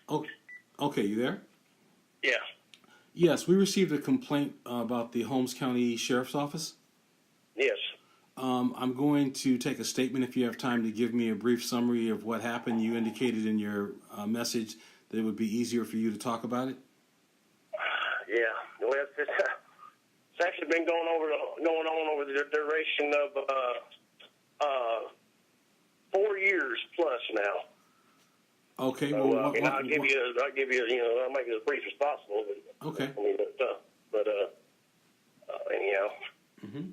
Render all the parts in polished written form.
Oh, okay, you there? Yeah. Yes, we received a complaint about the Holmes County Sheriff's Office. Yes. I'm going to take a statement if you have time to give me a brief summary of what happened. You indicated in your message that it would be easier for you to talk about it. Yeah. Well, it's actually been going on over the duration of 4 years plus now. Okay. So, Well, I'll give you, I'll make it as brief as possible. But, okay. Anyhow. Mm-hmm.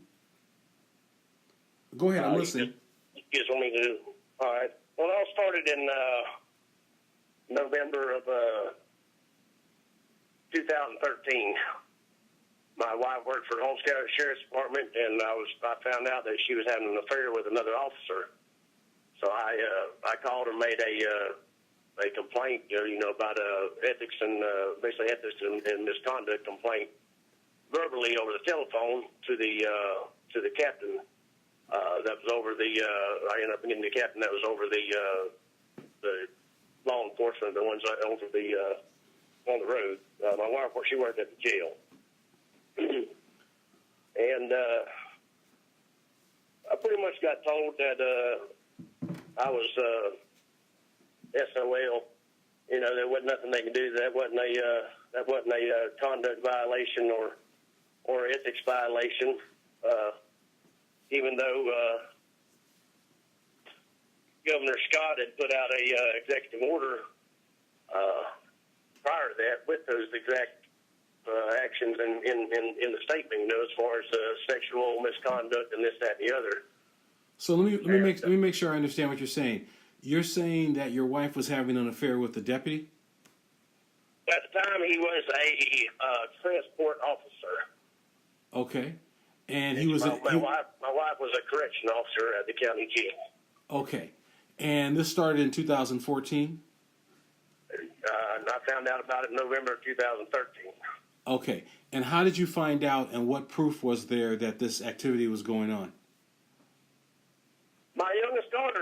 Go ahead. I'm listening. You just want me to do. All right. Well, it all started in November of 2013. My wife worked for Holmes County Sheriff's Department, and I found out that she was having an affair with another officer. So I called and made a complaint, about ethics and basically ethics and misconduct complaint verbally over the telephone to the captain. That was over I ended up getting the captain that was over the law enforcement, the ones over on the road. My wife, she worked at the jail. And I pretty much got told that I was SOL. There wasn't nothing they could do. That wasn't a conduct violation or ethics violation. Even though Governor Scott had put out a executive order prior to that with those exact actions in the statement, as far as sexual misconduct and this, that, and the other. So let me make sure I understand what you're saying. You're saying that your wife was having an affair with the deputy? At the time, he was a transport officer. Okay. And he was my wife was a correction officer at the county jail. Okay. And this started in 2014? I found out about it in November of 2013. Okay. And how did you find out, and what proof was there that this activity was going on? My youngest daughter,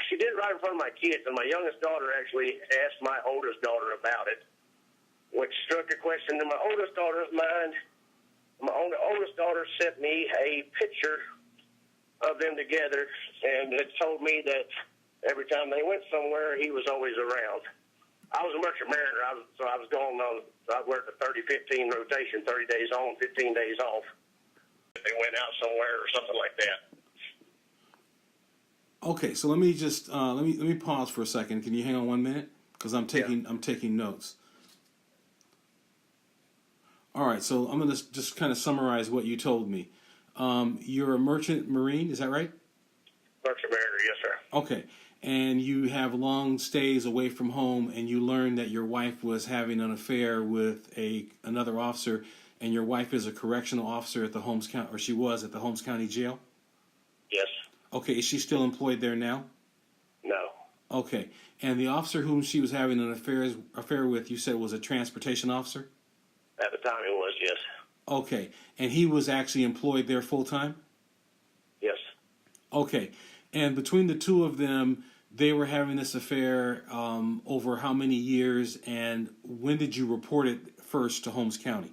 she did it right in front of my kids, and my youngest daughter actually asked my oldest daughter about it, which struck a question in my oldest daughter's mind. My oldest daughter sent me a picture of them together, and it told me that every time they went somewhere, he was always around. I was a merchant mariner, so I was going on. I worked a 30-15 rotation, 30 days on, 15 days off. They went out somewhere or something like that. Okay, so let me just let me pause for a second. Can you hang on 1 minute? Because I'm taking notes. All right, so I'm going to just kind of summarize what you told me. You're a merchant marine, is that right? Merchant mariner, yes, sir. Okay, and you have long stays away from home, and you learned that your wife was having an affair with another officer, and your wife is a correctional officer at the Holmes County, or she was at the Holmes County Jail? Yes. Okay, is she still employed there now? No. Okay, and the officer whom she was having an affair with, you said was a transportation officer? At the time, it was, yes. Okay, and he was actually employed there full time? Yes. Okay, and between the two of them, they were having this affair over how many years, and when did you report it first to Holmes County?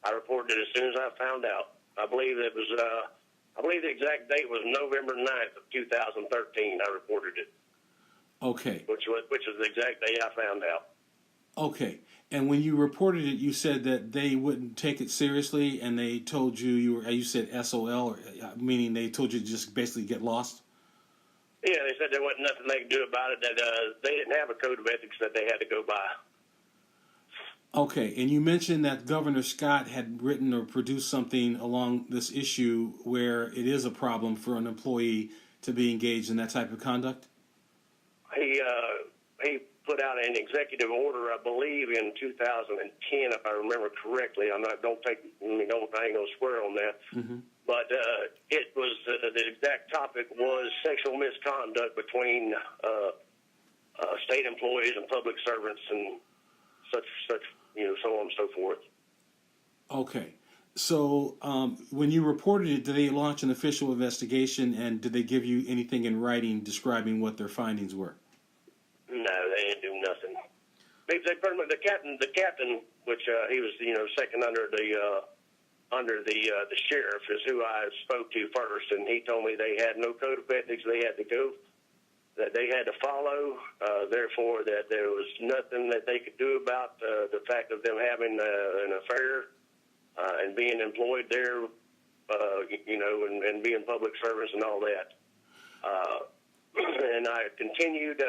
I reported it as soon as I found out. I believe it was, I believe the exact date was November 9th of 2013. I reported it. Okay. Which was the exact day I found out. Okay. And when you reported it, you said that they wouldn't take it seriously, and they told you said SOL, or, meaning they told you to just basically get lost? Yeah, they said there wasn't nothing they could do about it, that they didn't have a code of ethics that they had to go by. Okay, and you mentioned that Governor Scott had written or produced something along this issue where it is a problem for an employee to be engaged in that type of conduct? He put out an executive order, I believe, in 2010, if I remember correctly. I ain't gonna swear on that. Mm-hmm. But it was the exact topic was sexual misconduct between state employees and public servants and such, so on and so forth. Okay. So when you reported it, did they launch an official investigation, and did they give you anything in writing describing what their findings were? No, they didn't do nothing. they pretty much, the captain, which he was, second under the sheriff, is who I spoke to first, and he told me they had no code of ethics they had to go, that they had to follow. Therefore, that there was nothing that they could do about the fact of them having an affair and being employed there, and being public service and all that. And I continued.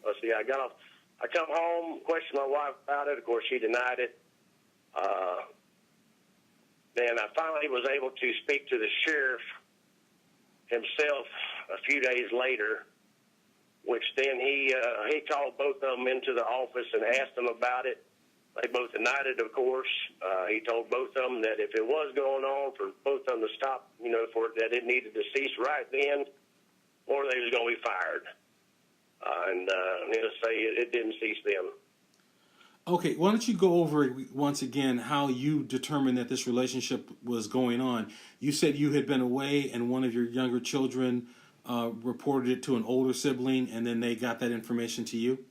Let's see. I come home, questioned my wife about it. Of course, she denied it. Then I finally was able to speak to the sheriff himself a few days later, which then he called both of them into the office and asked them about it. They both denied it, of course. He told both of them that if it was going on, for both of them to stop, that it needed to cease right then, or they was going to be fired. And needless to say, it didn't cease them. Okay, why don't you go over once again how you determined that this relationship was going on? You said you had been away and one of your younger children reported it to an older sibling, and then they got that information to you?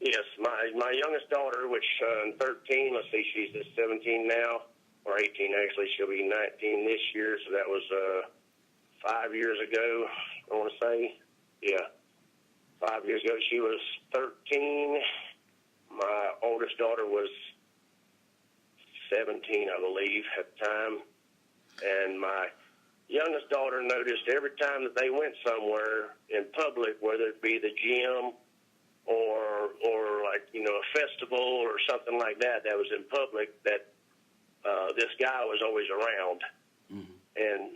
Yes, my youngest daughter, which 13, let's see, she's 17 now, or 18 actually. She'll be 19 this year, so that was 5 years ago, I want to say. Yeah, 5 years ago. She was 13. My oldest daughter was 17, I believe, at the time. And my youngest daughter noticed every time that they went somewhere in public, whether it be the gym or like, a festival or something like that was in public, that this guy was always around. Mm-hmm. And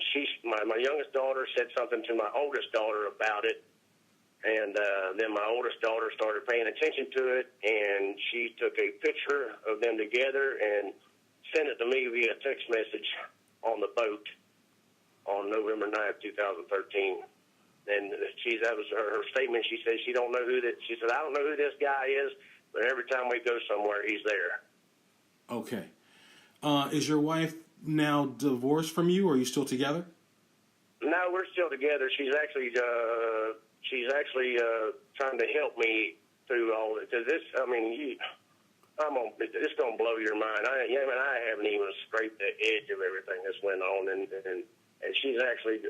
my youngest daughter said something to my oldest daughter about it. And then my oldest daughter started paying attention to it, and she took a picture of them together and sent it to me via text message on the boat on November 9th, 2013. And that was her statement. She said she don't know she said, I don't know who this guy is, but every time we go somewhere, he's there. Okay. Is your wife now divorced from you, or are you still together? No, we're still together. She's actually trying to help me through all of it. Because it's going to blow your mind. I haven't even scraped the edge of everything that's went on, and she's actually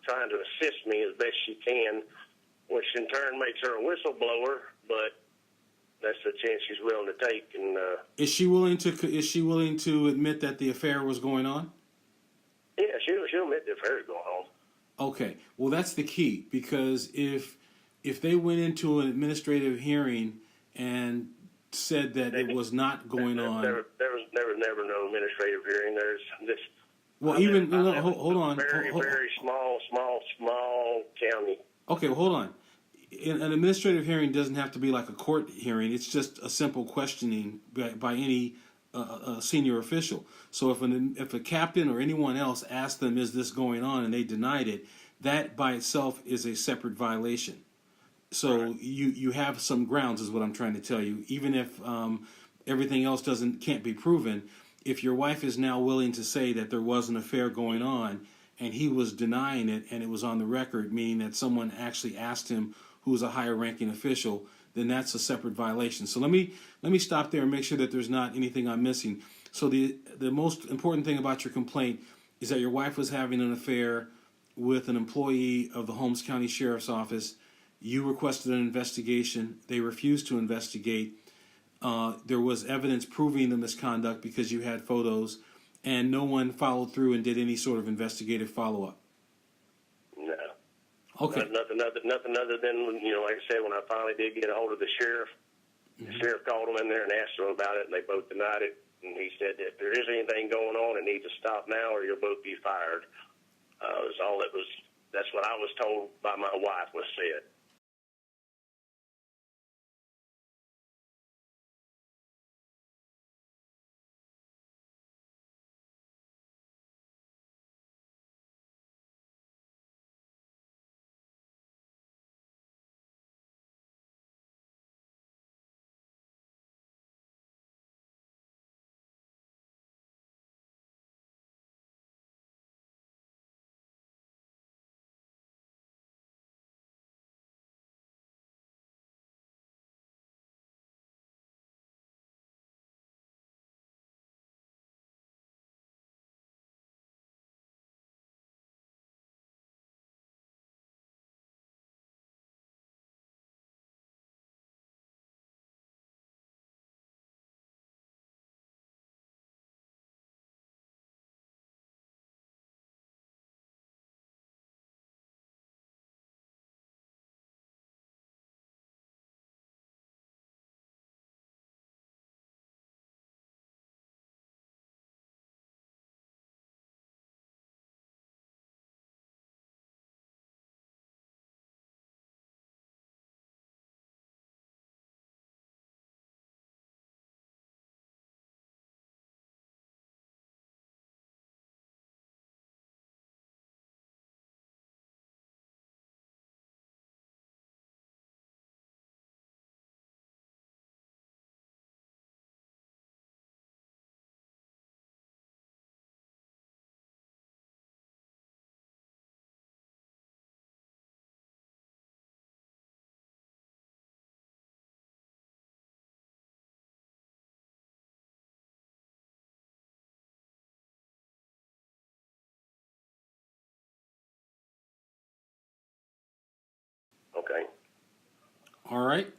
trying to assist me as best she can, which in turn makes her a whistleblower. But that's the chance she's willing to take. And is she willing to admit that the affair was going on? Yeah, she'll admit the affair is going on. Okay, well that's the key, because if they went into an administrative hearing and said that it was not going on, there was never no administrative hearing. There's this. Well, hold on. Very small county. Okay, well, hold on. An administrative hearing doesn't have to be like a court hearing. It's just a simple questioning by any senior official. So if a captain or anyone else asked them, "Is this going on?" and they denied it, that by itself is a separate violation. So right. you have some grounds, is what I'm trying to tell you. Even if everything else can't be proven, if your wife is now willing to say that there was an affair going on and he was denying it, and it was on the record, meaning that someone actually asked him, who was a higher ranking official, then that's a separate violation. So let me stop there and make sure that there's not anything I'm missing. So the most important thing about your complaint is that your wife was having an affair with an employee of the Holmes County Sheriff's Office. You requested an investigation. They refused to investigate. There was evidence proving the misconduct because you had photos, and no one followed through and did any sort of investigative follow-up. No. Okay. Nothing other than, like I said, when I finally did get a hold of the sheriff, mm-hmm. The sheriff called them in there and asked them about it, and they both denied it. And he said that if there is anything going on, it needs to stop now or you'll both be fired. That's what I was told by my wife was said. Okay. All right.